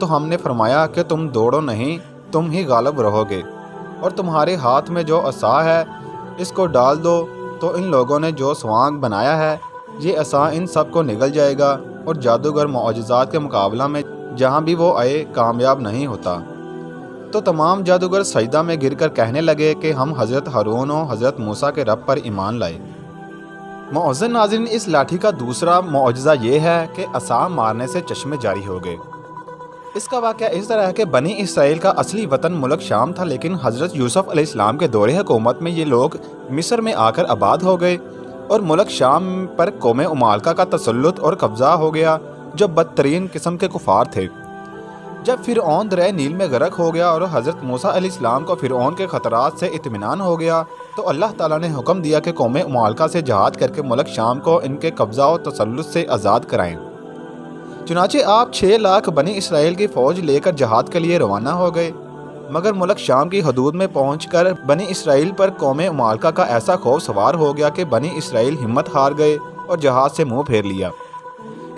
تو ہم نے فرمایا کہ تم دوڑو نہیں، تم ہی غالب رہو گے، اور تمہارے ہاتھ میں جو عصا ہے اس کو ڈال دو۔ تو ان لوگوں نے جو سوانگ بنایا ہے یہ عصا ان سب کو نگل جائے گا، اور جادوگر معجزات کے مقابلہ میں جہاں بھی وہ آئے کامیاب نہیں ہوتا۔ تو تمام جادوگر سجدہ میں گر کر کہنے لگے کہ ہم حضرت ہارون و حضرت موسیٰ کے رب پر ایمان لائے۔ معزز ناظرین، اس لاٹھی کا دوسرا معجزہ یہ ہے کہ عصا مارنے سے چشمے جاری ہو گئے۔ اس کا واقعہ اس طرح ہے کہ بنی اسرائیل کا اصلی وطن ملک شام تھا، لیکن حضرت یوسف علیہ السلام کے دور حکومت میں یہ لوگ مصر میں آ کر آباد ہو گئے، اور ملک شام پر قوم امالکہ کا تسلط اور قبضہ ہو گیا جو بدترین قسم کے کفار تھے۔ جب فرعون دریائے نیل میں غرق ہو گیا اور حضرت موسیٰ علیہ السلام کو فرعون کے خطرات سے اطمینان ہو گیا، تو اللہ تعالیٰ نے حکم دیا کہ قوم امالکہ سے جہاد کر کے ملک شام کو ان کے قبضہ و تسلط سے آزاد کرائیں۔ چنانچہ آپ 6 لاکھ بنی اسرائیل کی فوج لے کر جہاد کے لیے روانہ ہو گئے، مگر ملک شام کی حدود میں پہنچ کر بنی اسرائیل پر قوم امالکہ کا ایسا خوف سوار ہو گیا کہ بنی اسرائیل ہمت ہار گئے اور جہاد سے منہ پھیر لیا۔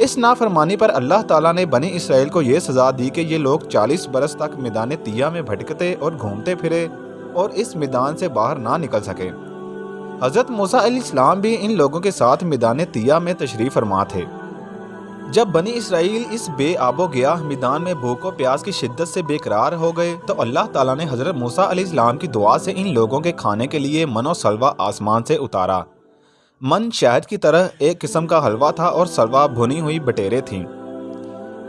اس نافرمانی پر اللہ تعالیٰ نے بنی اسرائیل کو یہ سزا دی کہ یہ لوگ 40 برس تک میدان طیہ میں بھٹکتے اور گھومتے پھرے اور اس میدان سے باہر نہ نکل سکے۔ حضرت موسیٰ علیہ السلام بھی ان لوگوں کے ساتھ میدان طیہ میں تشریف فرما تھے۔ جب بنی اسرائیل اس بے آب و گیاہ میدان میں بھوک و پیاس کی شدت سے بے قرار ہو گئے، تو اللہ تعالیٰ نے حضرت موسیٰ علیہ السلام کی دعا سے ان لوگوں کے کھانے کے لیے من و سلوہ آسمان سے اتارا۔ من شہد کی طرح ایک قسم کا حلوہ تھا اور سلوہ بھنی ہوئی بٹیریں تھیں۔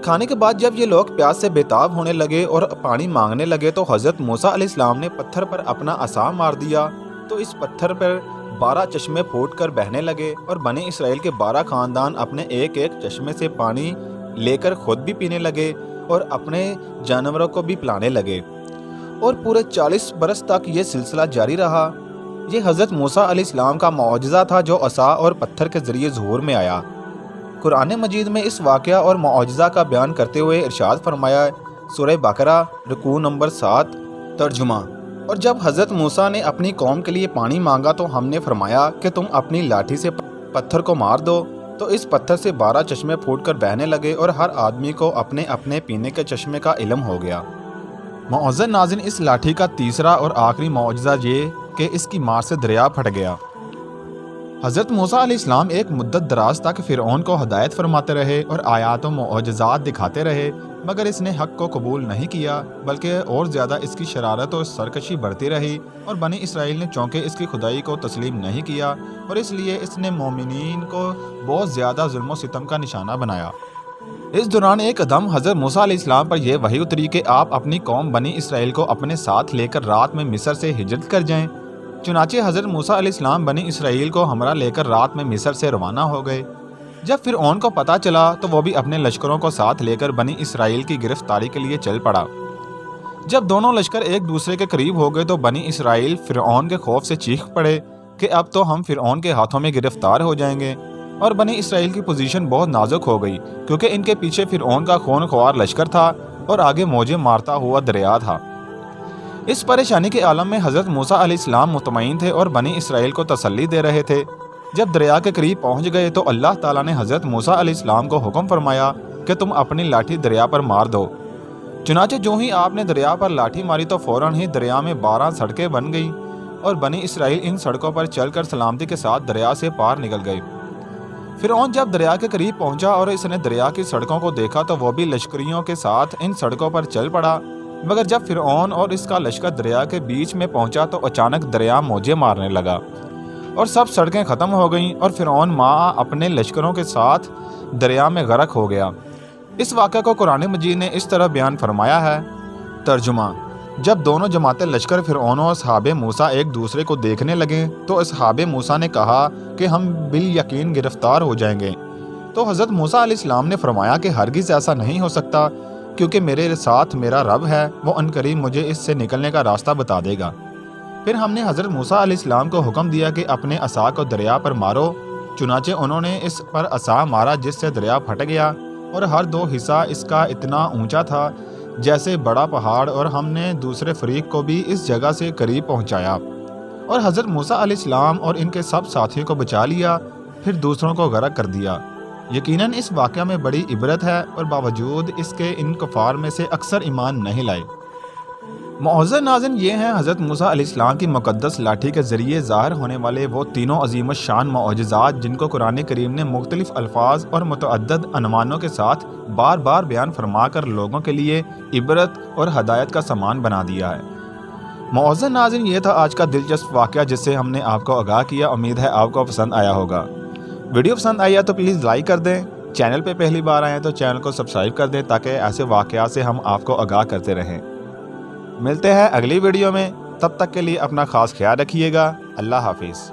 کھانے کے بعد جب یہ لوگ پیاس سے بےتاب ہونے لگے اور پانی مانگنے لگے، تو حضرت موسیٰ علیہ السلام نے پتھر پر اپنا عصا مار دیا، تو اس پتھر پر 12 چشمے پھوٹ کر بہنے لگے، اور بنی اسرائیل کے 12 خاندان اپنے ایک ایک چشمے سے پانی لے کر خود بھی پینے لگے اور اپنے جانوروں کو بھی پلانے لگے، اور پورے 40 برس تک یہ سلسلہ جاری رہا۔ یہ حضرت موسیٰ علیہ السلام کا معجزہ تھا جو عصا اور پتھر کے ذریعے ظہور میں آیا۔ قرآن مجید میں اس واقعہ اور معجزہ کا بیان کرتے ہوئے ارشاد فرمایا ہے، سورہ بقرہ رکوع نمبر 7، ترجمہ۔ اور جب حضرت موسیٰ نے اپنی قوم کے لیے پانی مانگا تو ہم نے فرمایا کہ تم اپنی لاٹھی سے پتھر کو مار دو، تو اس پتھر سے 12 چشمے پھوٹ کر بہنے لگے، اور ہر آدمی کو اپنے اپنے پینے کے چشمے کا علم ہو گیا۔ معزز ناظرین، اس لاٹھی کا تیسرا اور آخری معجزہ یہ کہ اس کی مار سے دریا پھٹ گیا۔ حضرت موسیٰ علیہ السلام ایک مدت دراز تک فرعون کو ہدایت فرماتے رہے اور آیات و معجزات دکھاتے رہے، مگر اس نے حق کو قبول نہیں کیا، بلکہ اور زیادہ اس کی شرارت اور سرکشی بڑھتی رہی، اور بنی اسرائیل نے چونکہ اس کی خدائی کو تسلیم نہیں کیا، اور اس لیے اس نے مومنین کو بہت زیادہ ظلم و ستم کا نشانہ بنایا۔ اس دوران ایک قدم حضرت موسیٰ علیہ السلام پر یہ وحی اتری کہ آپ اپنی قوم بنی اسرائیل کو اپنے ساتھ لے کر رات میں مصر سے ہجرت کر جائیں۔ چنانچہ حضرت موسیٰ علیہ السلام بنی اسرائیل کو ہمراہ لے کر رات میں مصر سے روانہ ہو گئے۔ جب فرعون کو پتہ چلا تو وہ بھی اپنے لشکروں کو ساتھ لے کر بنی اسرائیل کی گرفتاری کے لیے چل پڑا۔ جب دونوں لشکر ایک دوسرے کے قریب ہو گئے تو بنی اسرائیل فرعون کے خوف سے چیخ پڑے کہ اب تو ہم فرعون کے ہاتھوں میں گرفتار ہو جائیں گے، اور بنی اسرائیل کی پوزیشن بہت نازک ہو گئی، کیونکہ ان کے پیچھے فرعون کا خون خوار لشکر تھا اور آگے موجیں مارتا ہوا دریا تھا۔ اس پریشانی کے عالم میں حضرت موسیٰ علیہ السلام مطمئن تھے اور بنی اسرائیل کو تسلی دے رہے تھے۔ جب دریا کے قریب پہنچ گئے تو اللہ تعالیٰ نے حضرت موسیٰ علیہ السلام کو حکم فرمایا کہ تم اپنی لاٹھی دریا پر مار دو۔ چنانچہ جو ہی آپ نے دریا پر لاٹھی ماری تو فوراً ہی دریا میں 12 سڑکیں بن گئیں، اور بنی اسرائیل ان سڑکوں پر چل کر سلامتی کے ساتھ دریا سے پار نکل گئے۔ فرعون جب دریا کے قریب پہنچا اور اس نے دریا کی سڑکوں کو دیکھا تو وہ بھی لشکریوں کے ساتھ ان سڑکوں پر چل پڑا، مگر جب فرعون اور اس کا لشکر دریا کے بیچ میں پہنچا تو اچانک دریا موجیں مارنے لگا اور سب سڑکیں ختم ہو گئیں، اور فرعون اپنے لشکروں کے ساتھ دریا میں غرق ہو گیا۔ اس واقعہ کو قرآن مجید نے اس طرح بیان فرمایا ہے، ترجمہ۔ جب دونوں جماعتیں لشکر فرعون و اصحاب موسیٰ ایک دوسرے کو دیکھنے لگیں تو اصحاب موسیٰ نے کہا کہ ہم بالیقین گرفتار ہو جائیں گے، تو حضرت موسیٰ علیہ السلام نے فرمایا کہ ہرگز ایسا نہیں ہو سکتا، کیونکہ میرے ساتھ میرا رب ہے، وہ عنقریب مجھے اس سے نکلنے کا راستہ بتا دے گا۔ پھر ہم نے حضرت موسیٰ علیہ السلام کو حکم دیا کہ اپنے عصا کو دریا پر مارو، چنانچہ انہوں نے اس پر عصا مارا جس سے دریا پھٹ گیا، اور ہر 2 حصہ اس کا اتنا اونچا تھا جیسے بڑا پہاڑ، اور ہم نے دوسرے فریق کو بھی اس جگہ سے قریب پہنچایا، اور حضرت موسیٰ علیہ السلام اور ان کے سب ساتھیوں کو بچا لیا، پھر دوسروں کو غرق کر دیا۔ یقیناً اس واقعہ میں بڑی عبرت ہے اور باوجود اس کے ان کفار میں سے اکثر ایمان نہیں لائے۔ معزز ناظرین، یہ ہیں حضرت موسیٰ علیہ السلام کی مقدس لاٹھی کے ذریعے ظاہر ہونے والے وہ تینوں عظیم الشان معجزات جن کو قرآن کریم نے مختلف الفاظ اور متعدد عنوانوں کے ساتھ بار بار بیان فرما کر لوگوں کے لیے عبرت اور ہدایت کا سامان بنا دیا ہے۔ معزز ناظرین، یہ تھا آج کا دلچسپ واقعہ جس سے ہم نے آپ کو آگاہ کیا۔ امید ہے آپ کو پسند آیا ہوگا۔ ویڈیو پسند آئی ہے تو پلیز لائک کر دیں۔ چینل پہ پہلی بار آئے ہیں تو چینل کو سبسکرائب کر دیں تاکہ ایسے واقعات سے ہم آپ کو آگاہ کرتے رہیں۔ ملتے ہیں اگلی ویڈیو میں، تب تک کے لیے اپنا خاص خیال رکھیے گا۔ اللہ حافظ۔